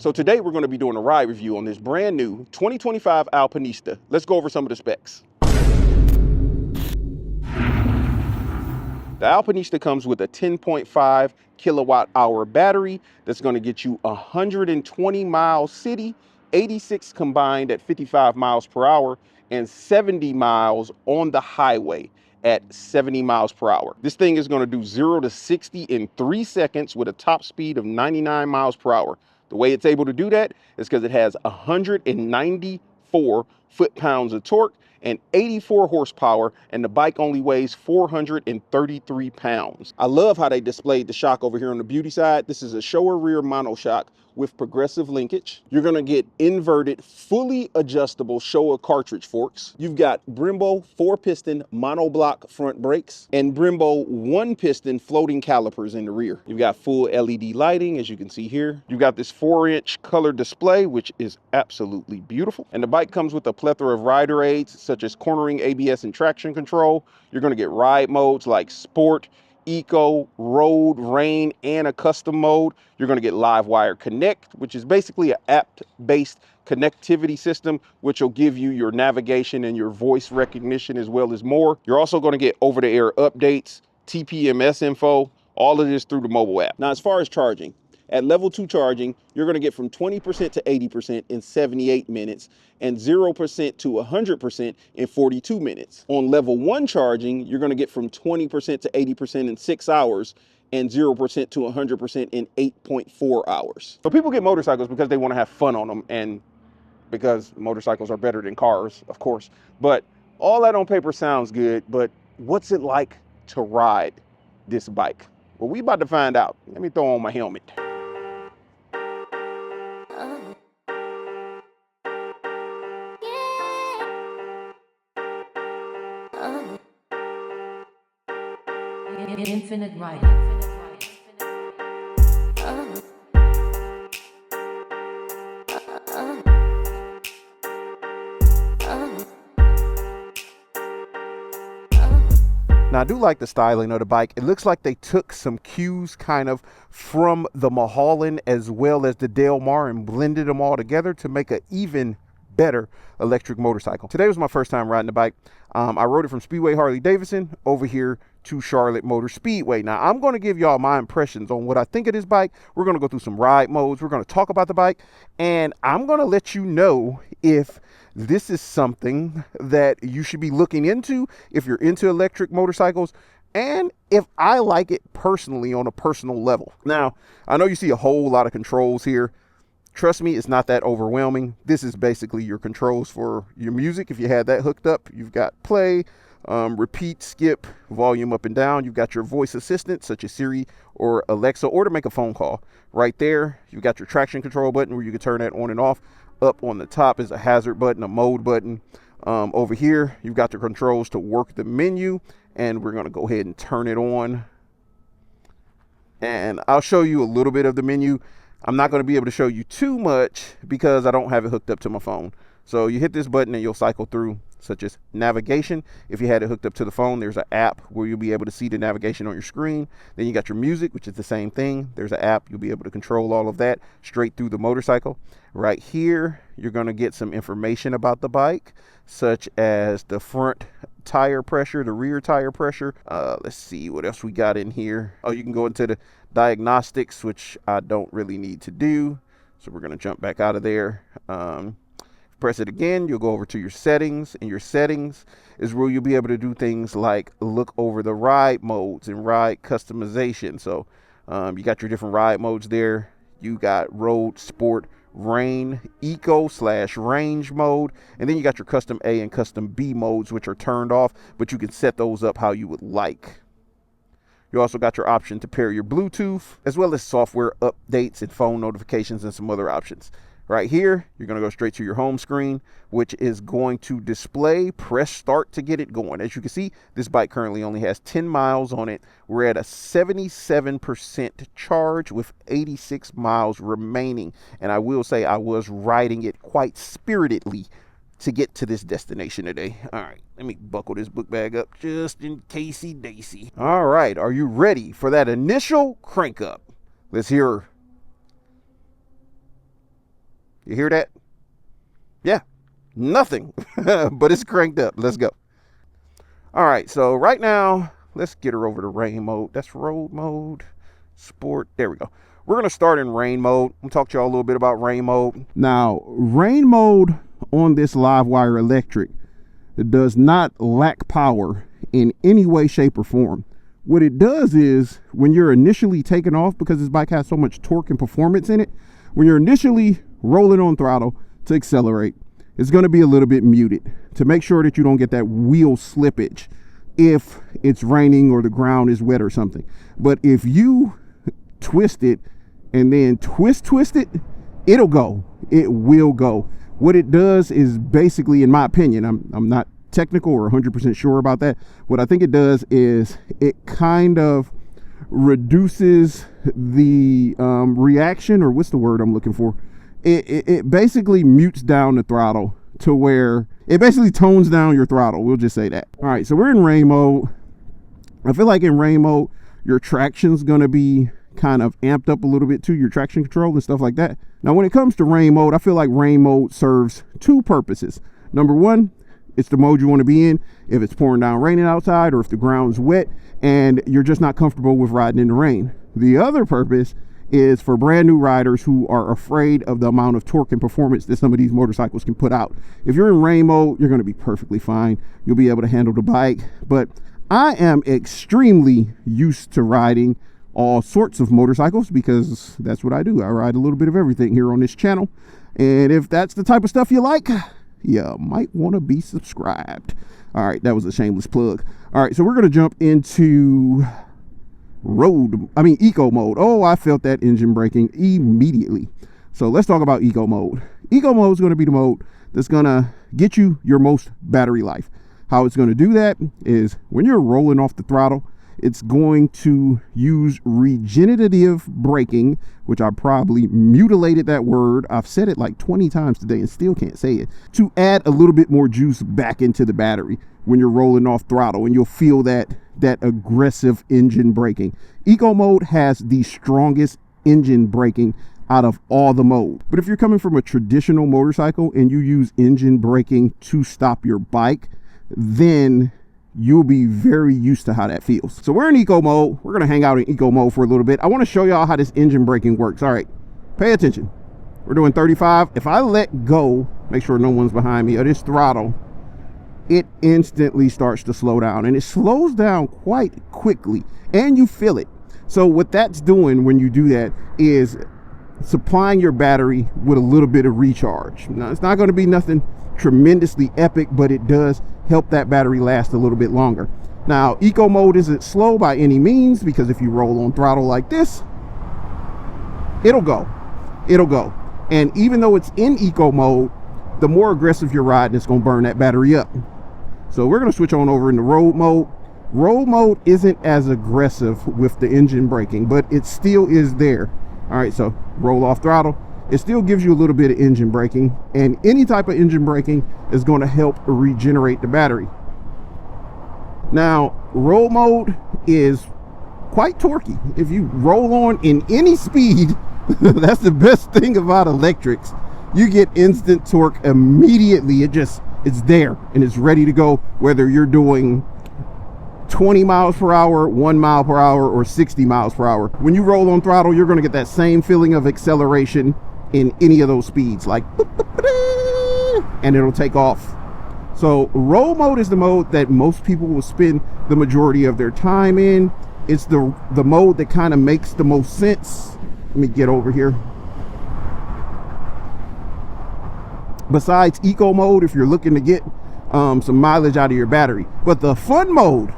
So today we're going to be doing a ride review on this brand new 2025 Alpinista. Let's go over some of the specs. The Alpinista comes with a 10.5 kilowatt hour battery that's going to get you 120 miles city, 86 combined at 55 miles per hour, and 70 miles on the highway at 70 miles per hour. This thing is going to do 0 to 60 in 3 seconds with a top speed of 99 miles per hour. The way it's able to do that is because it has 194 foot-pounds of torque and 84 horsepower, and the bike only weighs 433 pounds. I love how they displayed the shock over here on the beauty side. This is a shower rear monoshock with progressive linkage. You're gonna get inverted, fully adjustable Showa cartridge forks. You've got Brembo 4-piston monoblock front brakes and Brembo 1-piston floating calipers in the rear. You've got full LED lighting, as you can see here. You've got this 4-inch color display, which is absolutely beautiful. And the bike comes with a plethora of rider aids, such as cornering, ABS, and traction control. You're gonna get ride modes like Sport, Eco, Road, Rain, and a custom mode. You're going to get LiveWire Connect, which is basically an app-based connectivity system, which will give you your navigation and your voice recognition as well as more. You're also going to get over-the-air updates, TPMS info, all of this through the mobile app. Now, as far as charging, at level 2 charging, you're going to get from 20% to 80% in 78 minutes and 0% to 100% in 42 minutes. On level 1 charging, you're going to get from 20% to 80% in 6 hours and 0% to 100% in 8.4 hours. So people get motorcycles because they want to have fun on them and because motorcycles are better than cars, of course. But all that on paper sounds good, but what's it like to ride this bike? Well, we about to find out. Let me throw on my helmet. Infinit Ryda. Now, I do like the styling of the bike. It looks like they took some cues kind of from the Mulholland as well as the Del Mar and blended them all together to make an even better electric motorcycle. Today was my first time riding the bike. I rode it from Speedway Harley-Davidson over here to Charlotte Motor Speedway. Now, I'm going to give y'all my impressions on what I think of this bike. We're going to go through some ride modes. We're going to talk about the bike, and I'm going to let you know if this is something that you should be looking into if you're into electric motorcycles, and if I like it personally on a personal level. Now, I know you see a whole lot of controls here. Trust me, it's not that overwhelming. This is basically your controls for your music. If you had that hooked up, you've got play, repeat, skip, volume up and down. You've got your voice assistant, such as Siri or Alexa, or to make a phone call. Right there, you've got your traction control button where you can turn that on and off. Up on the top is a hazard button, a mode button. Over here, you've got the controls to work the menu, and we're going to go ahead and turn it on. And I'll show you a little bit of the menu. I'm not going to be able to show you too much because I don't have it hooked up to my phone. So you hit this button and you'll cycle through, such as navigation. If you had it hooked up to the phone, there's an app where you'll be able to see the navigation on your screen. Then you got your music, which is the same thing. There's an app. You'll be able to control all of that straight through the motorcycle. Right here, you're going to get some information about the bike, such as the front tire pressure, the rear tire pressure. Let's see what else we got in here. Oh, you can go into the diagnostics, which I don't really need to do. So we're going to jump back out of there. Press it again, you'll go over to your settings, and your settings is where you'll be able to do things like look over the ride modes and ride customization. So you got your different ride modes there. You got road, sport, rain, eco/range mode, and then you got your custom A and custom B modes, which are turned off, but you can set those up how you would like. You also got your option to pair your Bluetooth, as well as software updates and phone notifications and some other options. Right here, you're going to go straight to your home screen, which is going to display. Press start to get it going. As you can see, this bike currently only has 10 miles on it. We're at a 77% charge with 86 miles remaining. And I will say I was riding it quite spiritedly to get to this destination today. All right, let me buckle this book bag up just in casey daisy. All right, are you ready for that initial crank up? Let's hear her. You hear that? Yeah, nothing, but it's cranked up. Let's go. All right, so right now, let's get her over to rain mode. That's road mode, sport. There we go. We're going to start in rain mode. I'm talk to y'all a little bit about rain mode. Now, rain mode on this LiveWire electric does not lack power in any way, shape, or form. What it does is when you're initially taking off, because this bike has so much torque and performance in it, when you're initially rolling on throttle to accelerate, it's going to be a little bit muted to make sure that you don't get that wheel slippage if it's raining or the ground is wet or something. But if you twist it and then twist it, it'll go. It will go. What it does is basically, in my opinion, I'm not technical or 100% sure about that. What I think it does is it kind of reduces the reaction, or what's the word I'm looking for? It basically mutes down the throttle to where it basically tones down your throttle. We'll just say that. All right, so we're in rain mode. I feel like in rain mode, your traction's gonna be kind of amped up a little bit too, your traction control and stuff like that. Now, when it comes to rain mode, I feel like rain mode serves two purposes. Number one, it's the mode you want to be in if it's pouring down raining outside or if the ground's wet and you're just not comfortable with riding in the rain. The other purpose is for brand new riders who are afraid of the amount of torque and performance that some of these motorcycles can put out. If you're in rain mode, you're going to be perfectly fine. You'll be able to handle the bike. But I am extremely used to riding all sorts of motorcycles because that's what I do. I ride a little bit of everything here on this channel. And if that's the type of stuff you like, you might want to be subscribed. All right, that was a shameless plug. All right, so we're going to jump into eco mode. Oh, I felt that engine braking immediately. So let's talk about eco mode. Eco mode is going to be the mode that's going to get you your most battery life. How it's going to do that is when you're rolling off the throttle, it's going to use regenerative braking, which I probably mutilated that word. I've said it like 20 times today and still can't say it, to add a little bit more juice back into the battery when you're rolling off throttle, and you'll feel that aggressive engine braking. Eco mode has the strongest engine braking out of all the modes. But if you're coming from a traditional motorcycle and you use engine braking to stop your bike, then you'll be very used to how that feels. So we're in eco mode. We're going to hang out in eco mode for a little bit. I want to show y'all how this engine braking works. All right, pay attention. We're doing 35. If I let go, make sure no one's behind me, of this throttle, it instantly starts to slow down, and it slows down quite quickly, and you feel it. So what that's doing when you do that is supplying your battery with a little bit of recharge. Now, it's not going to be nothing tremendously epic, but it does help that battery last a little bit longer. Now, eco mode isn't slow by any means, because if you roll on throttle like this, it'll go. And even though it's in eco mode, the more aggressive you're riding, it's going to burn that battery up. So we're going to switch on over into road mode. Road mode isn't as aggressive with the engine braking, but it still is there. All right, so roll off throttle. It still gives you a little bit of engine braking, and any type of engine braking is going to help regenerate the battery. Now, roll mode is quite torquey. If you roll on in any speed, that's the best thing about electrics. You get instant torque immediately. It's there and it's ready to go, whether you're doing 20 miles per hour, 1 mile per hour, or 60 miles per hour. When you roll on throttle, you're going to get that same feeling of acceleration in any of those speeds, like, and it'll take off. So roll mode is the mode that most people will spend the majority of their time in. It's the mode that kind of makes the most sense. Let me get over here. Besides eco mode, if you're looking to get some mileage out of your battery. But the fun mode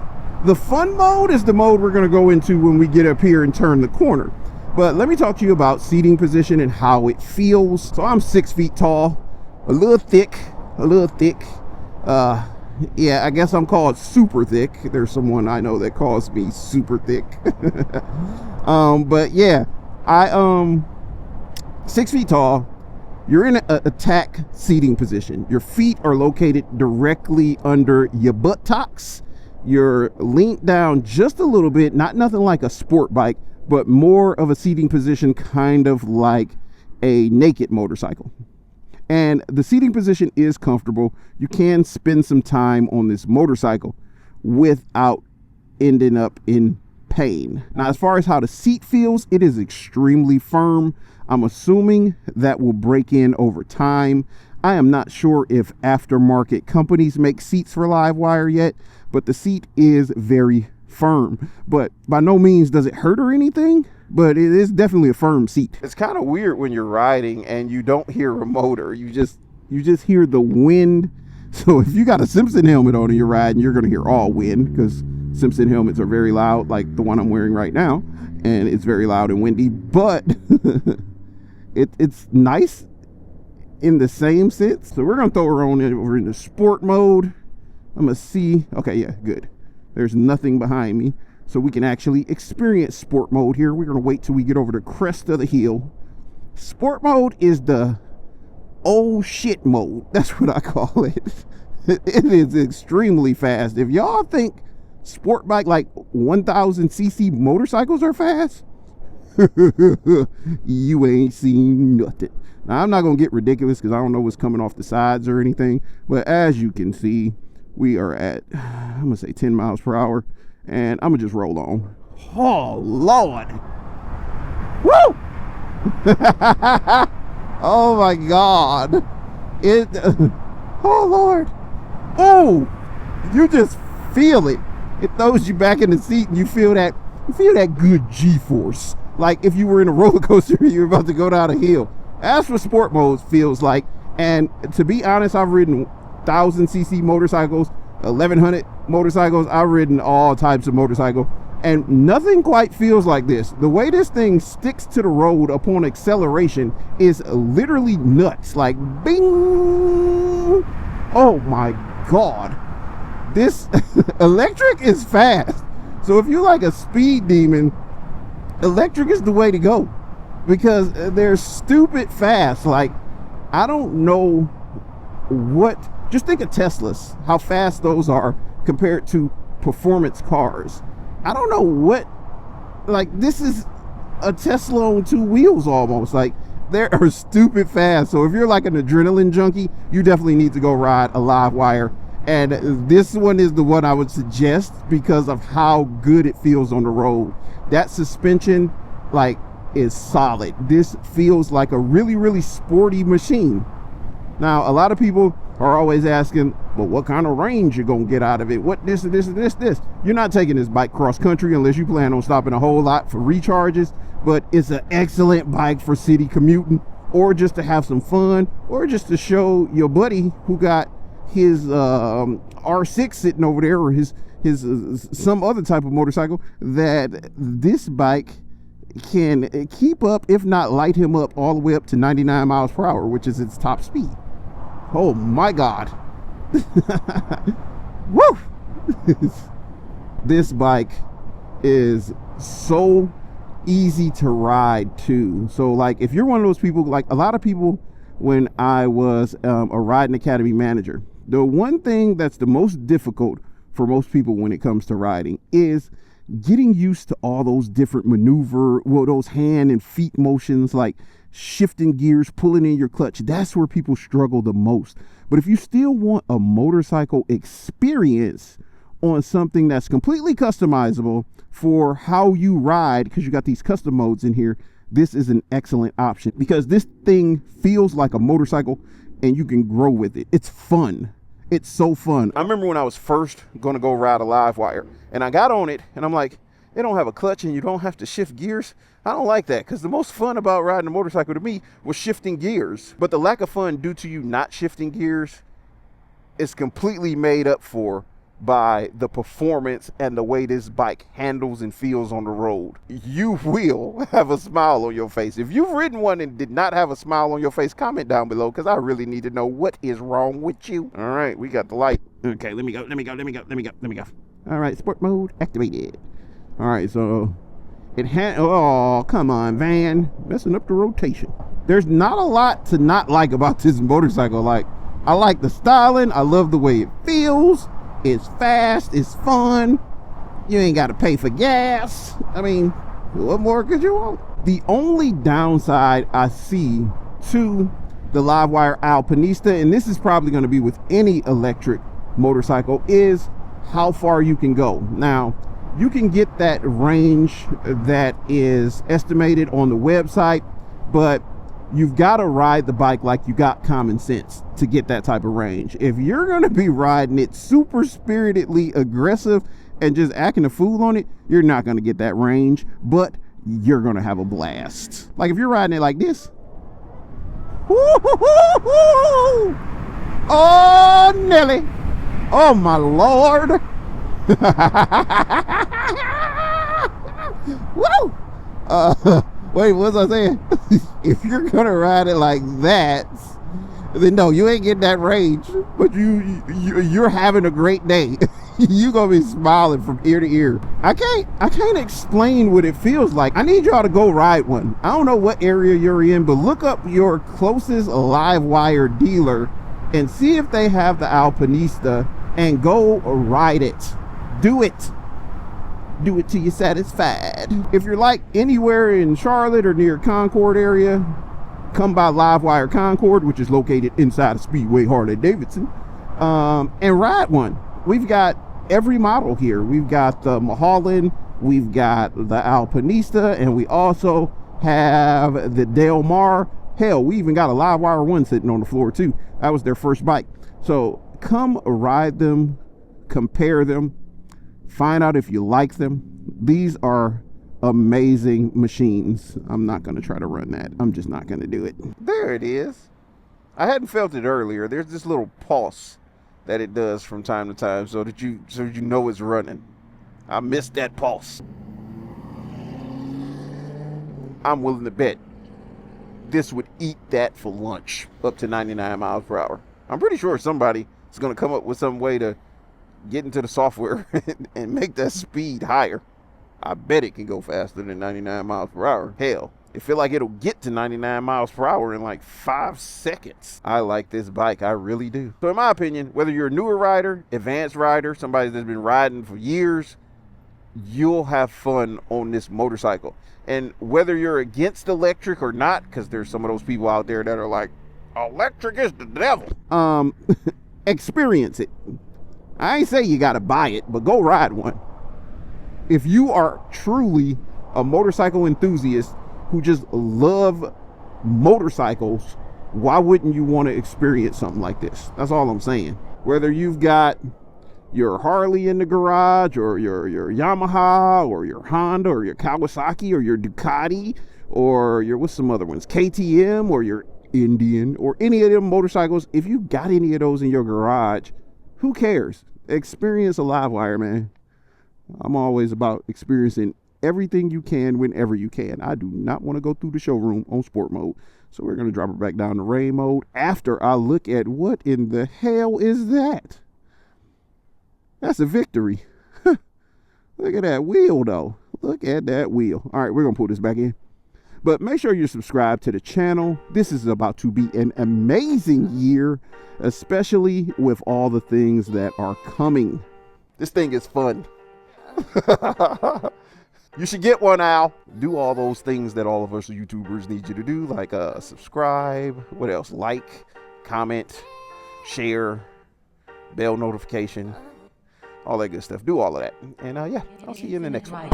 is the mode we're going to go into when we get up here and turn the corner. But let me talk to you about seating position and how it feels. So I'm 6 feet tall, a little thick. Yeah, I guess I'm called super thick. There's someone I know that calls me super thick. But yeah, I 6 feet tall. You're in an attack seating position. Your feet are located directly under your buttocks. You're leaned down just a little bit, not nothing like a sport bike, but more of a seating position, kind of like a naked motorcycle. And the seating position is comfortable. You can spend some time on this motorcycle without ending up in pain. Now, as far as how the seat feels, it is extremely firm. I'm assuming that will break in over time. I am not sure if aftermarket companies make seats for LiveWire yet, but the seat is very firm. But by no means does it hurt or anything, but it is definitely a firm seat. It's kind of weird when you're riding and you don't hear a motor. You just hear the wind. So if you got a Simpson helmet on and you're riding, you're going to hear all wind, because Simpson helmets are very loud, like the one I'm wearing right now, and it's very loud and windy. But it's nice in the same sense. So we're going to throw her on over into sport mode. I'm going to see. Okay, yeah, good. There's nothing behind me, so we can actually experience sport mode here. We're going to wait till we get over the crest of the hill. Sport mode is the oh shit mode. That's what I call it. It is extremely fast. If y'all think sport bike like 1000cc motorcycles are fast, you ain't seen nothing. Now, I'm not going to get ridiculous because I don't know what's coming off the sides or anything, but as you can see, we are at, I'm going to say 10 miles per hour, and I'm going to just roll on. Oh, Lord. Woo! Oh, my God. Oh, Lord. Oh, you just feel it. It throws you back in the seat, and you feel that good G-force. Like if you were in a roller coaster and you're about to go down a hill. That's what sport mode feels like. And to be honest, I've ridden 1000cc motorcycles, 1100 motorcycles. I've ridden all types of motorcycles, and nothing quite feels like this. The way this thing sticks to the road upon acceleration is literally nuts. Like bing. Oh my God. This electric is fast. So if you're like a speed demon, electric is the way to go, because they're stupid fast. Like, I don't know what, just think of Teslas, how fast those are compared to performance cars. I don't know what, like, this is a Tesla on two wheels almost. Like, they are stupid fast. So if you're like an adrenaline junkie, you definitely need to go ride a LiveWire. And this one is the one I would suggest because of how good it feels on the road. That suspension, like, is solid. This feels like a really, really sporty machine. Now, a lot of people are always asking, well, what kind of range you're gonna get out of it? What this and this and this? You're not taking this bike cross country unless you plan on stopping a whole lot for recharges, but it's an excellent bike for city commuting, or just to have some fun, or just to show your buddy who got his R6 sitting over there, or his some other type of motorcycle, that this bike can keep up, if not light him up, all the way up to 99 miles per hour, which is its top speed. Oh my God. Woo! This bike is so easy to ride too. So like, if you're one of those people, like a lot of people, when I was a riding academy manager, the one thing that's the most difficult for most people when it comes to riding is getting used to all those different those hand and feet motions, like shifting gears, pulling in your clutch. That's where people struggle the most. But if you still want a motorcycle experience on something that's completely customizable for how you ride, because you got these custom modes in here, this is an excellent option, because this thing feels like a motorcycle and you can grow with it. It's fun. It's so fun. I remember when I was first going to go ride a LiveWire, and I got on it and I'm like, they don't have a clutch and you don't have to shift gears. I don't like that, because the most fun about riding a motorcycle to me was shifting gears. But the lack of fun due to you not shifting gears is completely made up for by the performance and the way this bike handles and feels on the road. You will have a smile on your face. If you've ridden one and did not have a smile on your face, comment down below, because I really need to know what is wrong with you. All right, we got the light. Okay, let me go. All right, sport mode activated. All right, so it had, oh, come on, van, messing up the rotation. There's not a lot to not like about this motorcycle. Like, I like the styling. I love the way it feels. It's fast, it's fun. You ain't got to pay for gas. I mean, what more could you want? The only downside I see to the LiveWire Alpinista, and this is probably going to be with any electric motorcycle, is how far you can go. Now, you can get that range that is estimated on the website, but you've got to ride the bike like you got common sense to get that type of range. If you're going to be riding it super spiritedly aggressive and just acting a fool on it, you're not going to get that range, but you're going to have a blast. Like if you're riding it like this. Woo-hoo-hoo-hoo! Oh, Nelly. Oh, my Lord. Woo! Wait, what was I saying? If you're gonna ride it like that, then no, you ain't getting that range. But you're having a great day. You gonna be smiling from ear to ear. I can't explain what it feels like. I need y'all to go ride one. I don't know what area you're in, but look up your closest LiveWire dealer and see if they have the Alpinista and go ride it. Do it. Do it till you're satisfied. If you're like anywhere in Charlotte or near Concord area, come by LiveWire Concord, which is located inside of Speedway Harley-Davidson, and ride one. We've got every model here. We've got the Mulholland, we've got the Alpinista, and we also have the Del Mar. Hell, we even got a LiveWire 1 sitting on the floor too. That was their first bike. So come ride them, compare them, find out if you like them. These are amazing machines. I'm not going to try to run that. I'm just not going to do it. There it is. I hadn't felt it earlier. There's this little pulse that it does from time to time so that you know it's running. I missed that pulse. I'm willing to bet this would eat that for lunch, up to 99 miles per hour. I'm pretty sure somebody is going to come up with some way to get into the software and make that speed higher. I bet it can go faster than 99 miles per hour. Hell, it feel like it'll get to 99 miles per hour in like 5 seconds. I like this bike, I really do. So in my opinion, whether you're a newer rider, advanced rider, somebody that's been riding for years, you'll have fun on this motorcycle. And whether you're against electric or not, because there's some of those people out there that are like, electric is the devil. Experience it. I ain't say you gotta buy it, but go ride one. If you are truly a motorcycle enthusiast who just love motorcycles, why wouldn't you want to experience something like this? That's all I'm saying. Whether you've got your Harley in the garage, or your Yamaha, or your Honda, or your Kawasaki, or your Ducati, or your, what's some other ones, KTM, or your Indian, or any of them motorcycles, if you got any of those in your garage, who cares? Experience a LiveWire, man. I'm always about experiencing everything you can whenever you can. I do not want to go through the showroom on sport mode. So we're going to drop it back down to rain mode after I look at what in the hell is that? That's a victory. Look at that wheel, though. Look at that wheel. All right, we're going to pull this back in. But make sure you're subscribed to the channel. This is about to be an amazing year, especially with all the things that are coming. This thing is fun. You should get one, Al. Do all those things that all of us YouTubers need you to do, like subscribe, what else? Like, comment, share, bell notification, all that good stuff. Do all of that. And yeah, I'll see you in the next one.